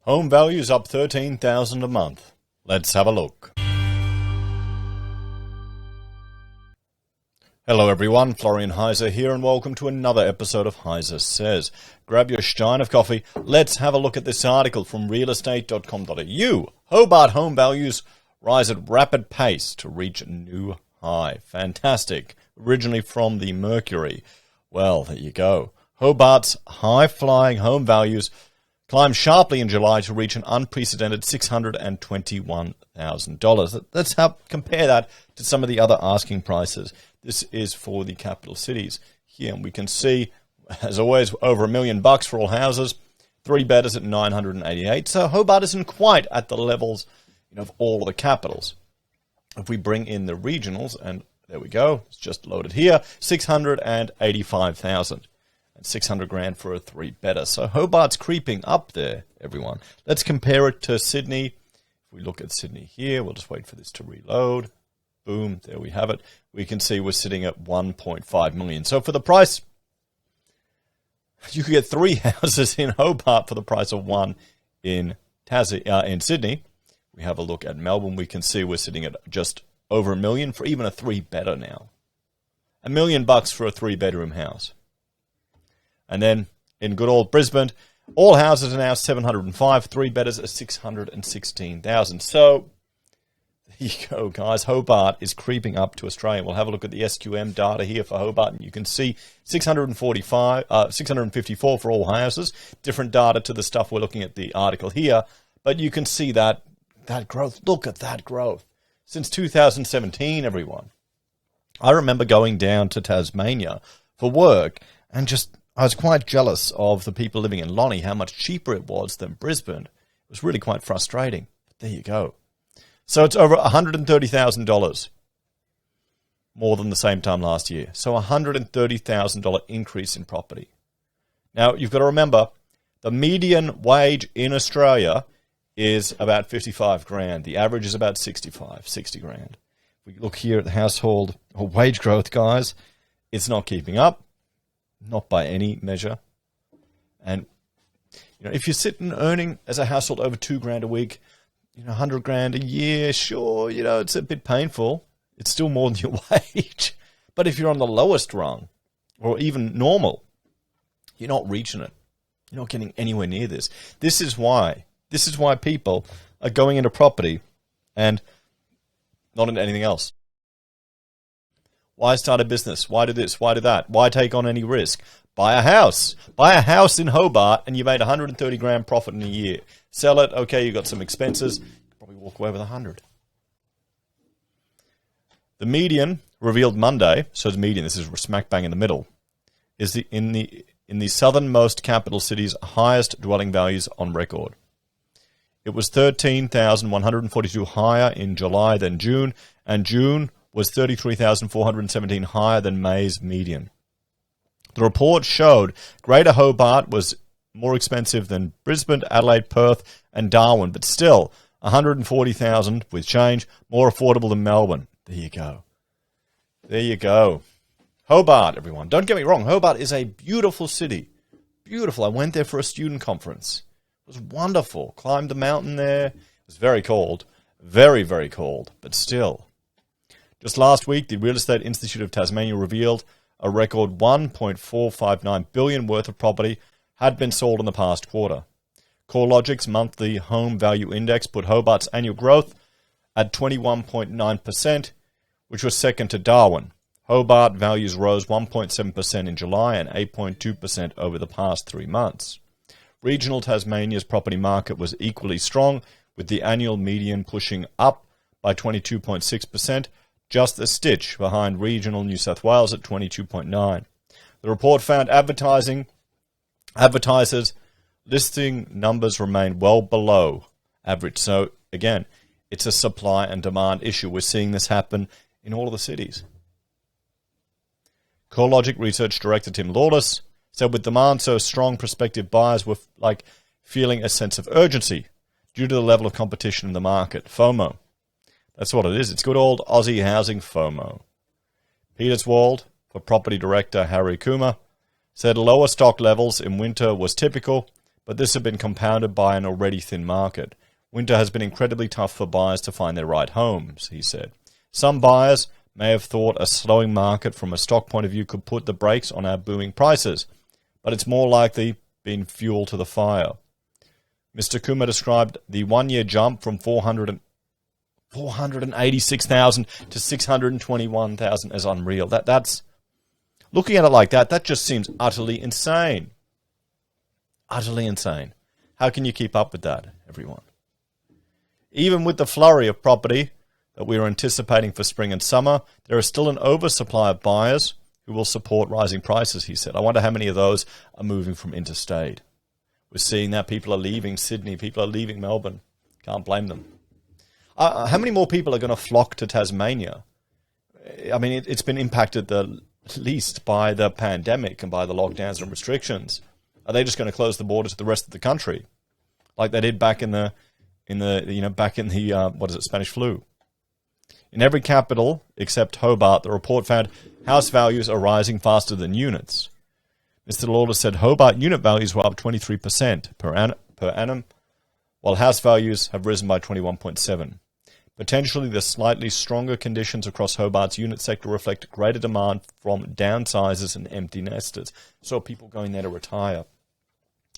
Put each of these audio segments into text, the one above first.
Home values up $13,000 a month. Let's have a look. Hello everyone, Florian.Heise here and welcome to another episode of HeiseSays. Grab your stein of coffee. Let's have a look at this article from realestate.com.au. Hobart home values rise at rapid pace to reach a new high. Fantastic. Originally from the Mercury. Well, there you go. Hobart's high-flying home values climbed sharply in July to reach an unprecedented $621,000. Let's compare that to some of the other asking prices. This is for the capital cities. Here we can see, as always, over $1 million for all houses. 3-bedders at $988. So Hobart isn't quite at the levels of all of the capitals. If we bring in the regionals, and there we go, it's just loaded here, $685,000. And $600,000 for a 3-bedder. So Hobart's creeping up there, everyone. Let's compare it to Sydney. If we look at Sydney here, we'll just wait for this to reload. Boom, there we have it. We can see we're sitting at $1.5 million. So for the price, you could get 3 houses in Hobart for the price of 1 in Sydney. We have a look at Melbourne. We can see we're sitting at just over $1 million for even a 3-bedder now. $1 million for a 3-bedroom house. And then in good old Brisbane, all houses are now $705, 3-bedders are $616,000. So there you go, guys. Hobart is creeping up to Australia. We'll have a look at the SQM data here for Hobart, and you can see 654 for all houses. Different data to the stuff we're looking at the article here, but you can see that growth. Look at that growth since 2017, everyone. I remember going down to Tasmania for work and I was quite jealous of the people living in Lonnie, how much cheaper it was than Brisbane. It was really quite frustrating. But there you go. So it's over $130,000 more than the same time last year. So $130,000 increase in property. Now, you've got to remember, the median wage in Australia is about $55,000. The average is about $60,000. If we look here at the household or wage growth, guys, it's not keeping up. Not by any measure. And if you're sitting earning as a household over $2,000 a week, $100,000 a year, sure, it's a bit painful. It's still more than your wage. But if you're on the lowest rung, or even normal, you're not reaching it. You're not getting anywhere near this. This is why people are going into property and not into anything else. Why start a business? Why do this? Why do that? Why take on any risk? Buy a house. Buy a house in Hobart and you made $130,000 profit in a year. Sell it. Okay, you got some expenses. You probably walk away with $100,000. The median revealed Monday, so the median, this is smack bang in the middle, is in the southernmost capital city's highest dwelling values on record. It was 13,142 higher in July than June, and June was 33,417 higher than May's median. The report showed Greater Hobart was more expensive than Brisbane, Adelaide, Perth, and Darwin, but still $140,000 with change, more affordable than Melbourne. There you go. There you go. Hobart, everyone. Don't get me wrong. Hobart is a beautiful city. Beautiful. I went there for a student conference. It was wonderful. Climbed the mountain there. It was very cold. Very, very cold, but still. Just last week, the Real Estate Institute of Tasmania revealed a record $1.459 billion worth of property had been sold in the past quarter. CoreLogic's monthly home value index put Hobart's annual growth at 21.9%, which was second to Darwin. Hobart values rose 1.7% in July and 8.2% over the past 3 months. Regional Tasmania's property market was equally strong, with the annual median pushing up by 22.6%, just a stitch behind regional New South Wales at 22.9%. The report found advertisers' listing numbers remain well below average. So, again, it's a supply and demand issue. We're seeing this happen in all of the cities. CoreLogic Research Director Tim Lawless said with demand so strong, prospective buyers were feeling a sense of urgency due to the level of competition in the market. FOMO. That's what it is. It's good old Aussie housing FOMO. Peterswald, for property director Harry Kuma, said lower stock levels in winter was typical, but this has been compounded by an already thin market. Winter has been incredibly tough for buyers to find their right homes, he said. Some buyers may have thought a slowing market from a stock point of view could put the brakes on our booming prices, but it's more likely been fuel to the fire. Mr. Kuma described the one-year jump from 486,000 to 621,000 as unreal. That's looking at it like that, that just seems utterly insane. Utterly insane. How can you keep up with that, everyone? Even with the flurry of property that we are anticipating for spring and summer, there is still an oversupply of buyers who will support rising prices, he said. I wonder how many of those are moving from interstate. We're seeing that people are leaving Sydney, people are leaving Melbourne. Can't blame them. How many more people are going to flock to Tasmania? I mean, it's been impacted the least by the pandemic and by the lockdowns and restrictions. Are they just going to close the border to the rest of the country, like they did back in the Spanish flu? In every capital except Hobart, the report found house values are rising faster than units. Mr. Lauder said Hobart unit values were up 23% per annum, while house values have risen by 21.7%. Potentially, the slightly stronger conditions across Hobart's unit sector reflect greater demand from downsizers and empty nesters. So people going there to retire.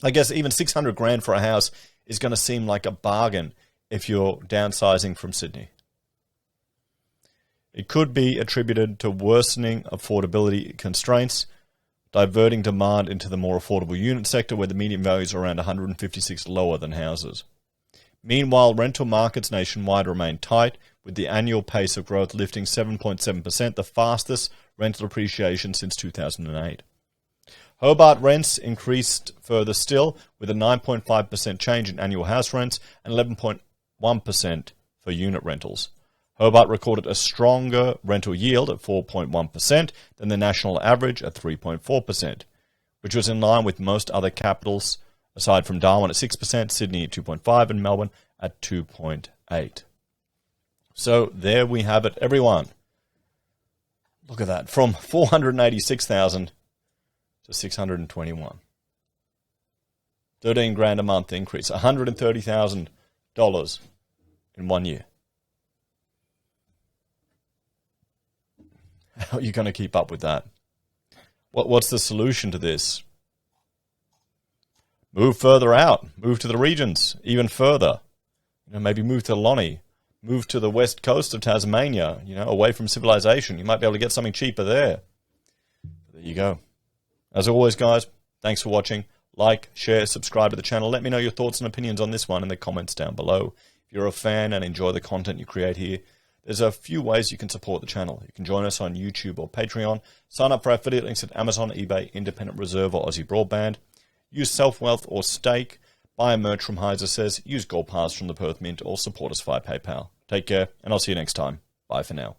I guess even 600 grand for a house is going to seem like a bargain if you're downsizing from Sydney. It could be attributed to worsening affordability constraints, diverting demand into the more affordable unit sector where the median values are around 156 lower than houses. Meanwhile, rental markets nationwide remain tight, with the annual pace of growth lifting 7.7%, the fastest rental appreciation since 2008. Hobart rents increased further still, with a 9.5% change in annual house rents and 11.1% for unit rentals. Hobart recorded a stronger rental yield at 4.1% than the national average at 3.4%, which was in line with most other capitals, aside from Darwin at 6%, Sydney at 2.5%, and Melbourne at 2.8%. So there we have it, everyone. Look at that, from 486,000 to 621. 13 grand a month increase, $130,000 in 1 year. How are you going to keep up with that? What's the solution to this? Move further out. Move to the regions even further. Maybe move to Lonnie. Move to the west coast of Tasmania, away from civilization. You might be able to get something cheaper there. There you go. As always, guys, thanks for watching. Like, share, subscribe to the channel. Let me know your thoughts and opinions on this one in the comments down below. If you're a fan and enjoy the content you create here, there's a few ways you can support the channel. You can join us on YouTube or Patreon. Sign up for affiliate links at Amazon, eBay, Independent Reserve, or AussieBroadband. Use SelfWealth or Stake. Buy a merch from HeiseSays. Use Gold Pass from the Perth Mint or support us via PayPal. Take care, and I'll see you next time. Bye for now.